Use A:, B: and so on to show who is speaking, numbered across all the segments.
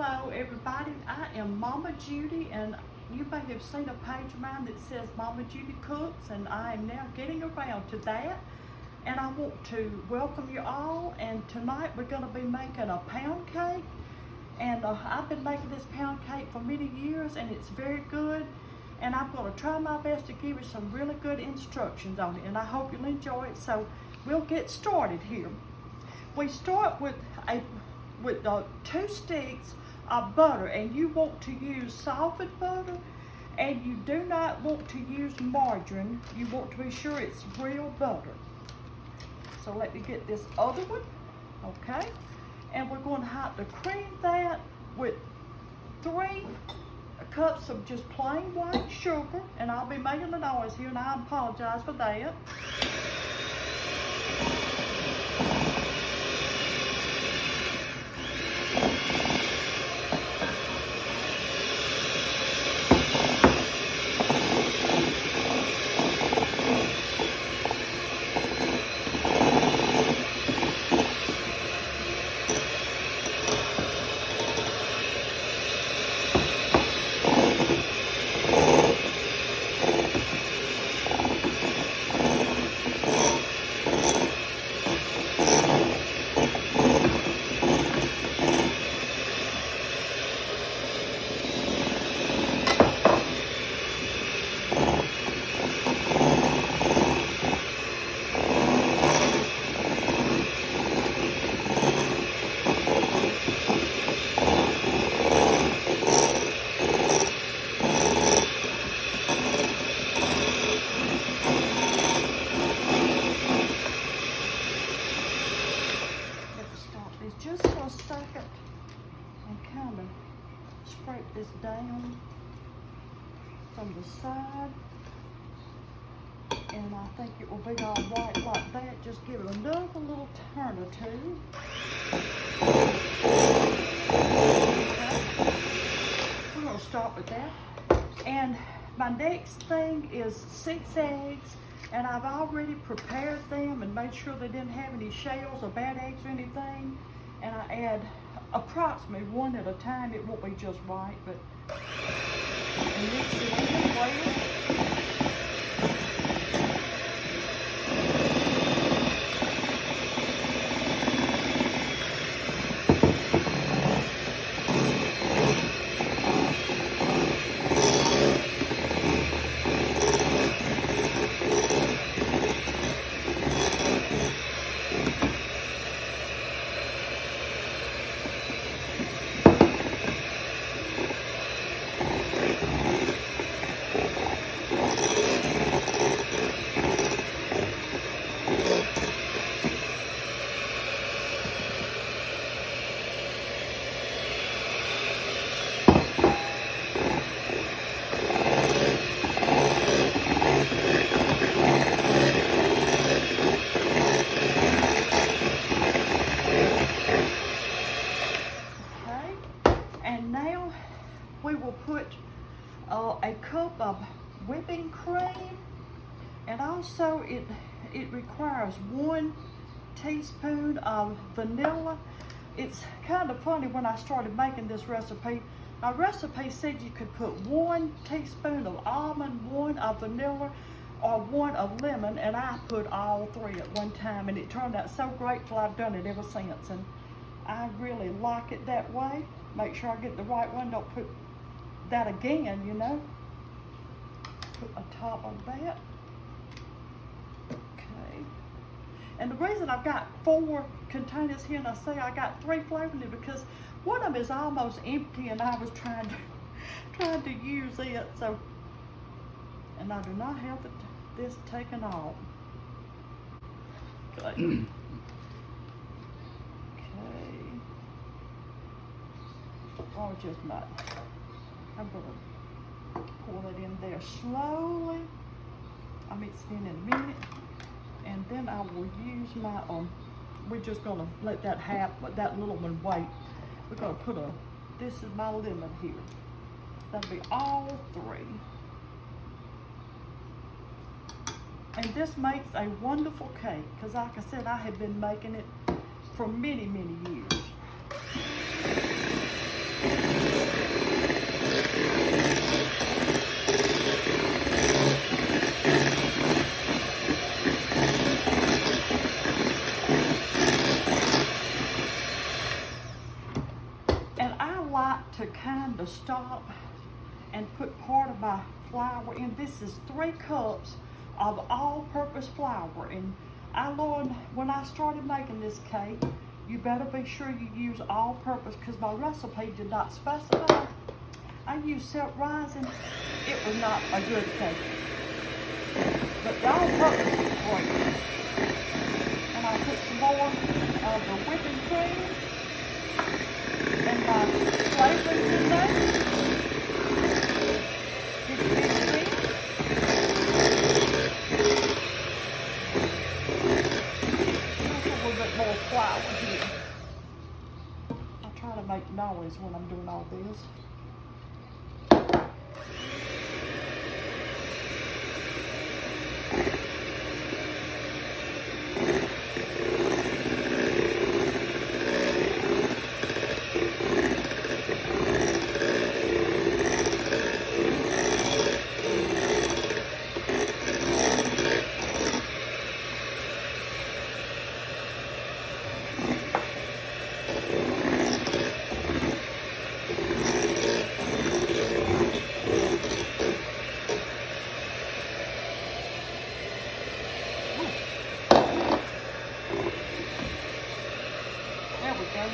A: Hello everybody, I am Mama Judy, and you may have seen a page of mine that says Mama Judy Cooks, and I am now getting around to that, and I want to welcome you all. And tonight we're going to be making a pound cake, and I've been making this pound cake for many years and it's very good, and I'm going to try my best to give you some really good instructions on it, and I hope you'll enjoy it. So we'll get started here. We start with 2 sticks of butter, and you want to use softened butter, and you do not want to use margarine. You want to be sure it's real butter. So let me get this other one, okay? And we're going to have to cream that with 3 cups of just plain white sugar, and I'll be making the noise here, and I apologize for that. Just for a second and kind of scrape this down from the side, and I think it will be all right like that. Just give it another little turn or two. Okay. We're going to start with that. And my next thing is 6 eggs, and I've already prepared them and made sure they didn't have any shells or bad eggs or anything. And I add approximately 1 at a time. It won't be just right, but mix it in well. We will put a cup of whipping cream, and also it requires 1 teaspoon of vanilla. It's kind of funny, when I started making this recipe, my recipe said you could put 1 teaspoon of almond, 1 of vanilla, or 1 of lemon, and I put all 3 at one time, and it turned out so great till I've done it ever since, and I really like it that way. Make sure I get the right one, don't put that again, you know. Put a top on that. Okay. And the reason I've got 4 containers here, and I say I got 3 flavors, is because one of them is almost empty, and I was trying to use it. So, and I do not have this taken off. Okay. Okay. Or just not. I'm going to pour it in there slowly. I'll mix it in a minute, and then I will use my, we're just going to let that little one wait. We're going to put this is my lemon here. That'll be all 3. And this makes a wonderful cake, because like I said, I have been making it for many, many years. to kind of stop and put part of my flour in. This is 3 cups of all-purpose flour, and I learned when I started making this cake, you better be sure you use all-purpose, because my recipe did not specify. I used self-rising. It was not a good cake, but the all-purpose is great. And I'll put some more of the whipping cream and my flavorings in there. Just mix it in. Just a little bit more flour here. I try to make noise when I'm doing all this. There we go.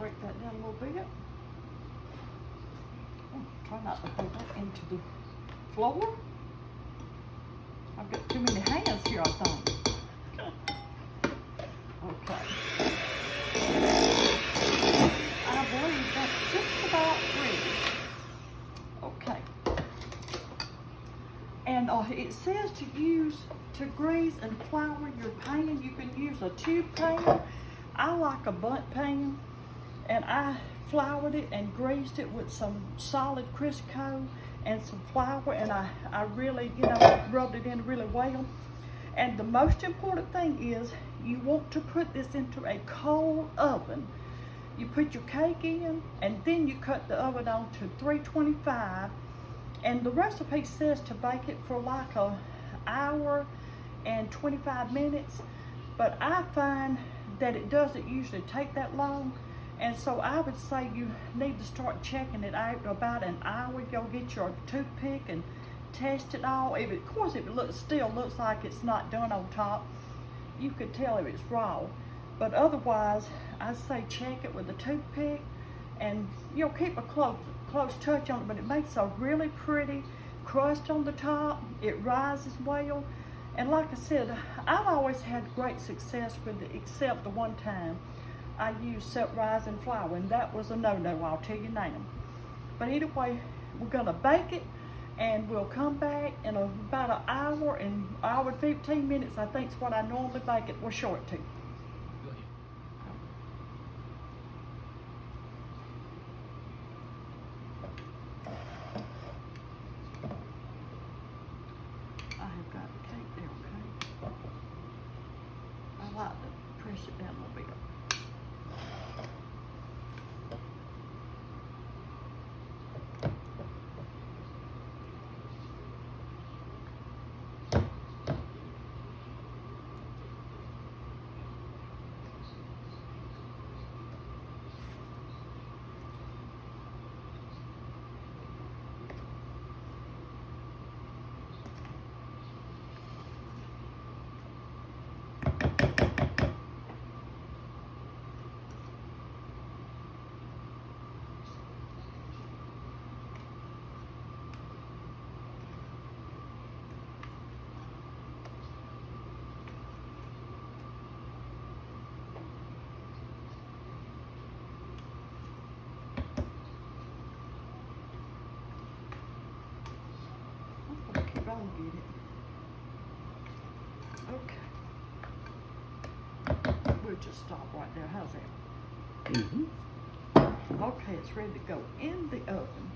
A: Break that down a little bit. Oh, try not to put that into the floor. I've got too many hands here, I think. Okay. I believe that's just about ready. Okay. And it says to grease and flour your pan. You can use a tube pan. I like a bundt pan. And I floured it and greased it with some solid Crisco and some flour, and I really, rubbed it in really well. And the most important thing is you want to put this into a cold oven. You put your cake in, and then you cut the oven on to 325. And the recipe says to bake it for like an hour and 25 minutes, but I find that it doesn't usually take that long. And so I would say you need to start checking it out about an hour. Go get your toothpick and test it all. Of course, if it still looks like it's not done on top, you could tell if it's raw. But otherwise, I'd say check it with a toothpick, and keep a close touch on it. But it makes a really pretty crust on the top. It rises well, and like I said, I've always had great success with it, except the one time I used self-rising flour, and that was a no-no, I'll tell you now. But either way, we're gonna bake it, and we'll come back in about an hour and 15 minutes, I think is what I normally bake it. We're short too. I have got the cake there, okay? I like to press it down a little bit. I'll get it. Okay. We'll just stop right there. How's that? Okay, it's ready to go in the oven.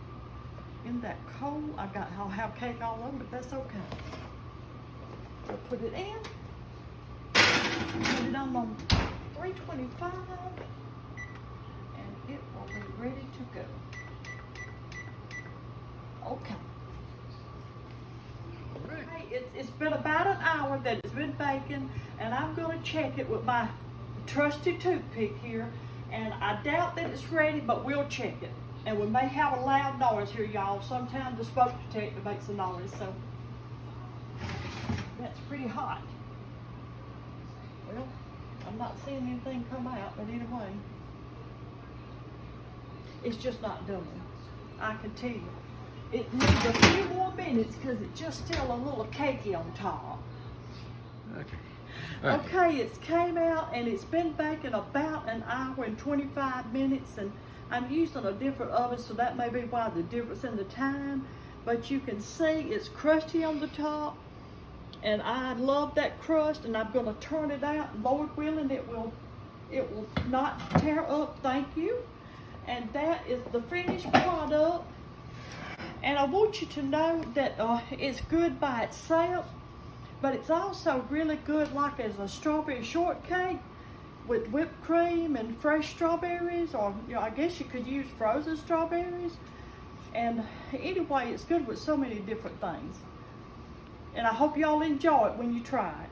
A: in that cold. I'll have cake all over, but that's okay. So put it in. Put it on 325, and it will be ready to go. Okay. Hey, it's been about an hour that it's been baking, and I'm going to check it with my trusty toothpick here. And I doubt that it's ready, but we'll check it. And we may have a loud noise here, y'all. Sometimes the smoke detector makes a noise, so that's pretty hot. Well, I'm not seeing anything come out, but anyway, it's just not done. I can tell you. It needs a few more minutes because it's just still a little cakey on top.
B: Okay. Right.
A: Okay, it's came out and it's been baking about an hour and 25 minutes, and I'm using a different oven, so that may be why the difference in the time. But you can see it's crusty on the top, and I love that crust, and I'm going to turn it out. Lord willing, it will not tear up. Thank you. And that is the finished product. And I want you to know that it's good by itself, but it's also really good like as a strawberry shortcake with whipped cream and fresh strawberries, or I guess you could use frozen strawberries. And anyway, it's good with so many different things. And I hope y'all enjoy it when you try it.